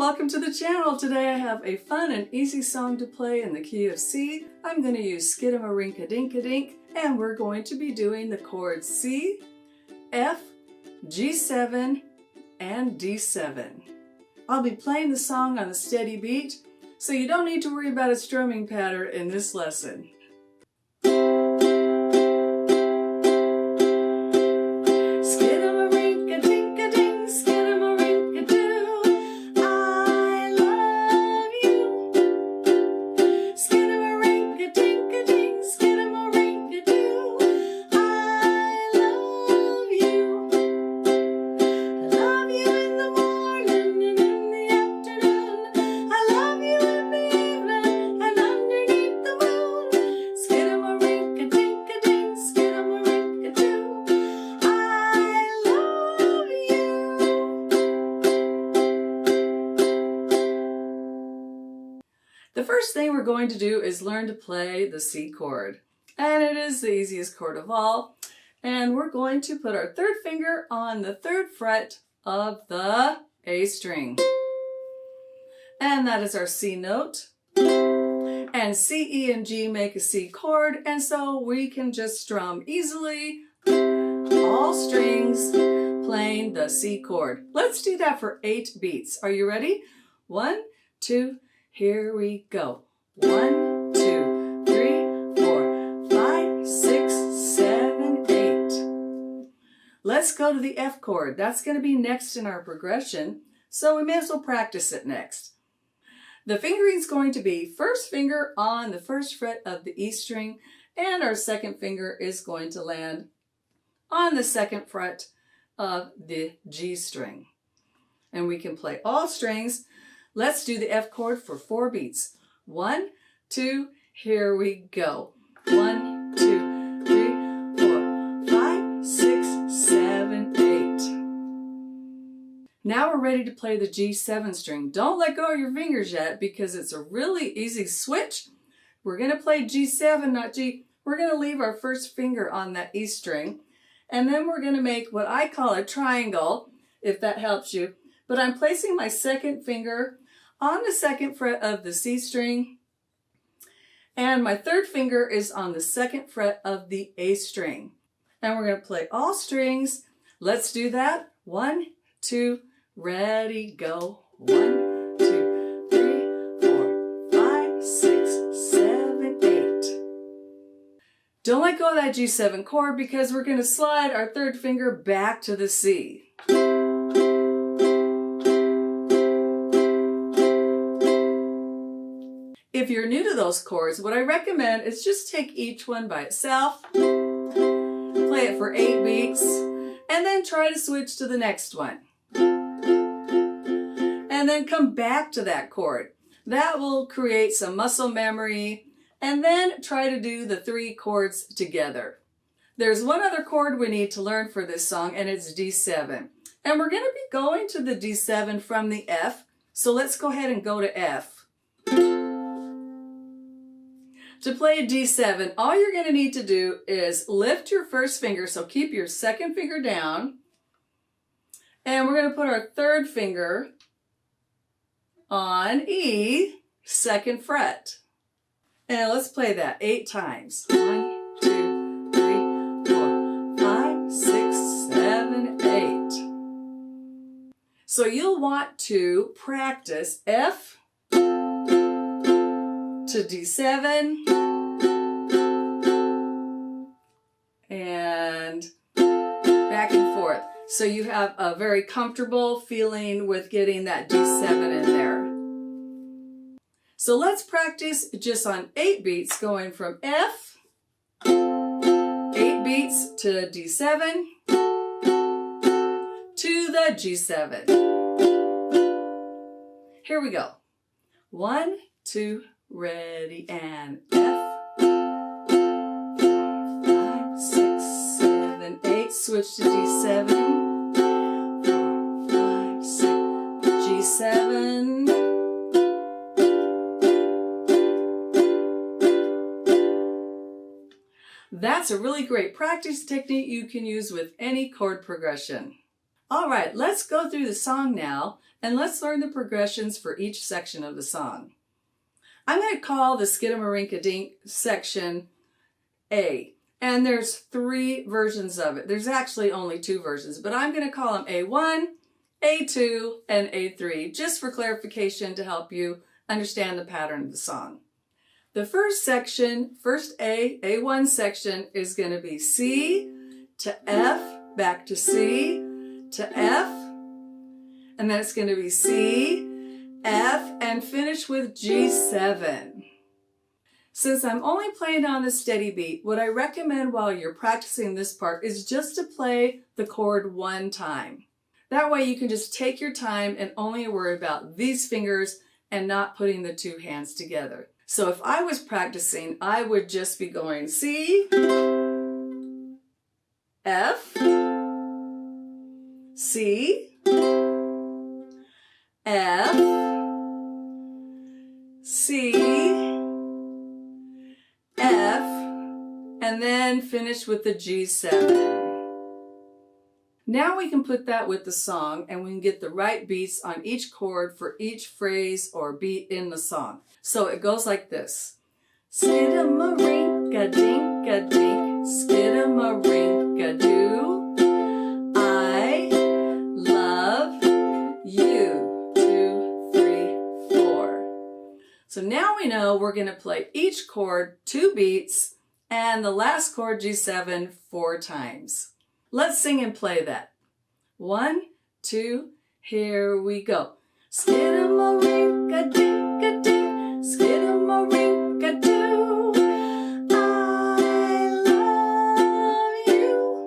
welcome to the channel. Today I have a fun and easy song to play in the key of C. I'm going to use Skidamarink-a-Dink, and we're going to be doing the chords C, F, G7, and D7. I'll be playing the song on a steady beat, so you don't need to worry about a strumming pattern in this lesson. The first thing we're going to do is learn to play the C chord. And it is the easiest chord of all. And we're going to put our third finger on the 3rd fret of the A string. And that is our C note. And C, E, and G make a C chord, and so we can just strum easily all strings playing the C chord. Let's do that for 8 beats. Are you ready? 1, 2, here we go. 1, 2, 3, 4, 5, 6, 7, 8. Let's go to the F chord. That's going to be next in our progression, so we may as well practice it next. The fingering is going to be first finger on the 1st fret of the E string, and our second finger is going to land on the 2nd fret of the G string. And we can play all strings. Let's do the F chord for 4 beats. 1, 2, here we go. 1, 2, 3, 4, 5, 6, 7, 8. Now we're ready to play the G7 string. Don't let go of your fingers yet because it's a really easy switch. We're going to play G7, not G. We're going to leave our first finger on that E string, and then we're going to make what I call a triangle, if that helps you. But I'm placing my second finger on the 2nd fret of the C string, and my 3rd finger is on the 2nd fret of the A string. And we're going to play all strings. Let's do that. 1, 2, ready, go. 1, 2, 3, 4, 5, 6, 7, 8. Don't let go of that G7 chord because we're going to slide our 3rd finger back to the C. If you're new to those chords, what I recommend is just take each one by itself, play it for 8 beats, and then try to switch to the next one. And then come back to that chord. That will create some muscle memory, and then try to do the 3 chords together. There's one other chord we need to learn for this song, and it's D7. And we're going to be going to the D7 from the F, so let's go ahead and go to F. To play a D7, all you're going to need to do is lift your first finger, so keep your 2nd finger down, and we're going to put our 3rd finger on E, 2nd fret. And let's play that 8 times. 1, 2, 3, 4, 5, 6, 7, 8. So you'll want to practice F to D7 and back and forth. So you have a very comfortable feeling with getting that D7 in there. So let's practice just on 8 beats going from F, 8 beats to D7, to the G7. Here we go. 1, 2, ready, and F, 4, 5, 6, 7, 8, switch to D7, 4, 5, 6, G7, That's a really great practice technique you can use with any chord progression. All right, let's go through the song now. and let's learn the progressions for each section of the song. I'm going to call the Skidamarink-a-Dink section A, and there's 3 versions of it. There's actually only 2 versions, but I'm going to call them A1, A2, and A3, just for clarification to help you understand the pattern of the song. The first section, first A1 section, is going to be C to F, back to C to F, and then it's going to be C, F, and finish with G7. Since I'm only playing on the steady beat, what I recommend while you're practicing this part is just to play the chord 1 time. That way you can just take your time and only worry about these fingers and not putting the 2 hands together. So if I was practicing, I would just be going C, F, C, F, C, F, and then finish with the G7. Now we can put that with the song and we can get the right beats on each chord for each phrase or beat in the song. So it goes like this. Skidamarink-a-dink-a-dink, skidamarink-a-doo, I love you. 2, 3, 4. So now we know we're going to play each chord 2 beats and the last chord G7 4 times. Let's sing and play that. 1, 2, here we go. Skidamarink-a-dink-a-dink, skidamarink-a-doo, I love you.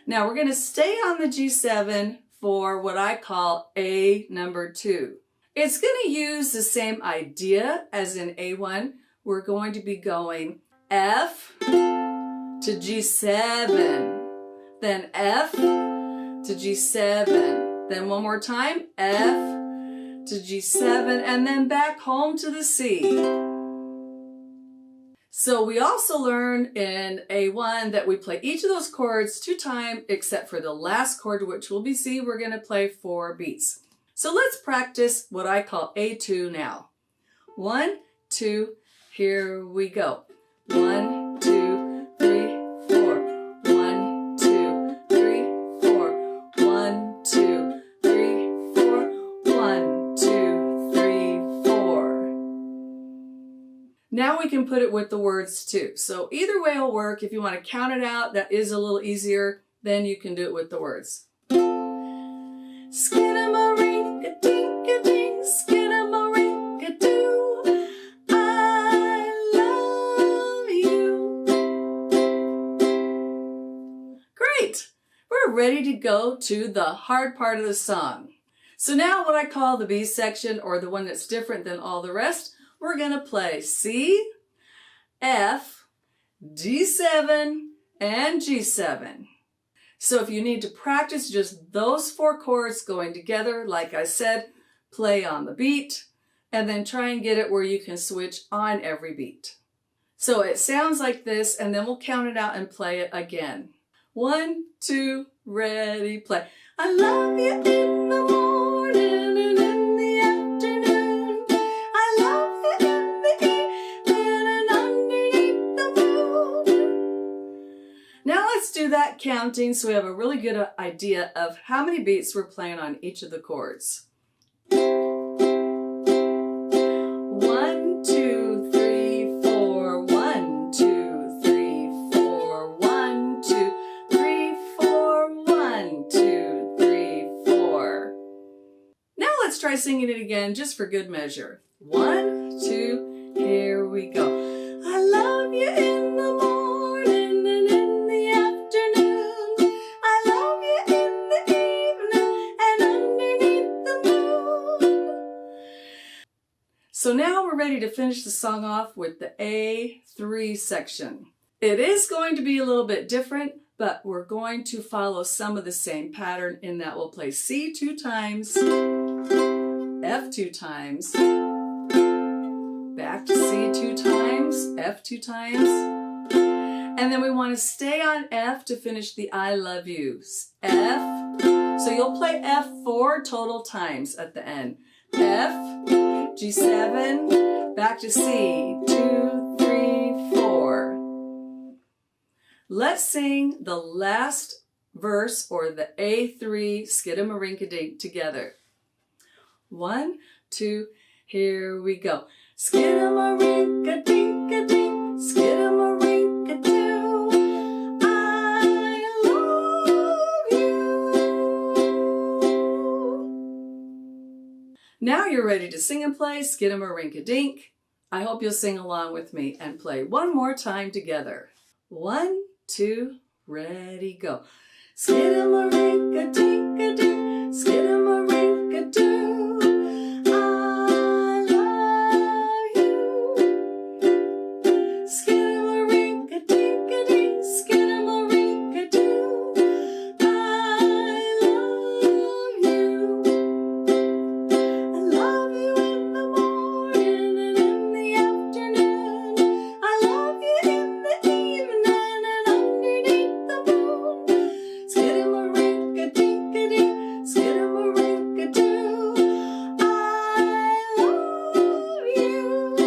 Now we're going to stay on the G7 for what I call A number 2. It's going to use the same idea as in A1. We're going to be going F to G7, then F to G7, then one more time, F to G7, and then back home to the C. So we also learned in A1 that we play each of those chords 2 times, except for the last chord, which will be C. We're going to play 4 beats. So let's practice what I call A2 now. 1, 2, here we go. 1, 2, 3, 4. 1, 2, 3, 4. 1, 2, 3, 4. 1, 2, 3, 4. Now we can put it with the words too. So either way will work. If you want to count it out, that is a little easier. Then you can do it with the words. Skidamarink-a-dink-a-dink, skidamarink-a-doo, I love you. Great! We're ready to go to the hard part of the song. So now what I call the B section, or the one that's different than all the rest, we're going to play C, F, G7, and G7. So if you need to practice just those 4 chords going together, like I said, play on the beat, and then try and get it where you can switch on every beat. So it sounds like this, and then we'll count it out and play it again. 1, 2, ready, play. I love you in the morning and in the afternoon. I love you in the evening and underneath the moon. Now let's do that counting so we have a really good idea of how many beats we're playing on each of the chords. 1, 2, 3, 4. 1, 2, 3, 4. 1, 2, 3, 4. 1, 2, 3, 4. Now let's try singing it again just for good measure. 1, 2, here we go. I love you in the morning and in the afternoon. I love you in the evening and underneath the moon. So now we're ready to finish the song off with the A3 section. It is going to be a little bit different, but we're going to follow some of the same pattern in that we'll play C 2 times, F 2 times, back to C 2 times, F 2 times, and then we want to stay on F to finish the I love yous. F, So you'll play F 4 total times at the end. F, G7, back to C, 2, 3, 4. Let's sing the last verse or the A3 Skidamarink-a-Dink together. 1, 2, here we go. Skidamarink-a-Dink-a-Dink, Skidamarink-a-Doo, I love you. Now you're ready to sing and play Skidamarink-a-Dink. I hope you'll sing along with me and play one more time together. 1, 2, ready, go. Skidamarink-a-Dink-a-Dink, Skidamarink-a-Doo, I love you. Skidamarink-a-Dink-a-Dink, Skidamarink-a-Doo, I love you. I love you in the morning and in the afternoon. I love you in the evening and underneath the moon. Skidamarink-a-Dink-a-Dink, Skidamarink-a-Doo, I love you.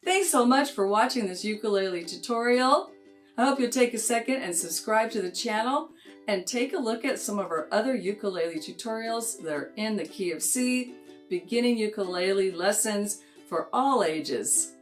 Thanks so much for watching this ukulele tutorial. I hope you'll take a second and subscribe to the channel and take a look at some of our other ukulele tutorials that are in the key of C, beginning ukulele lessons for all ages.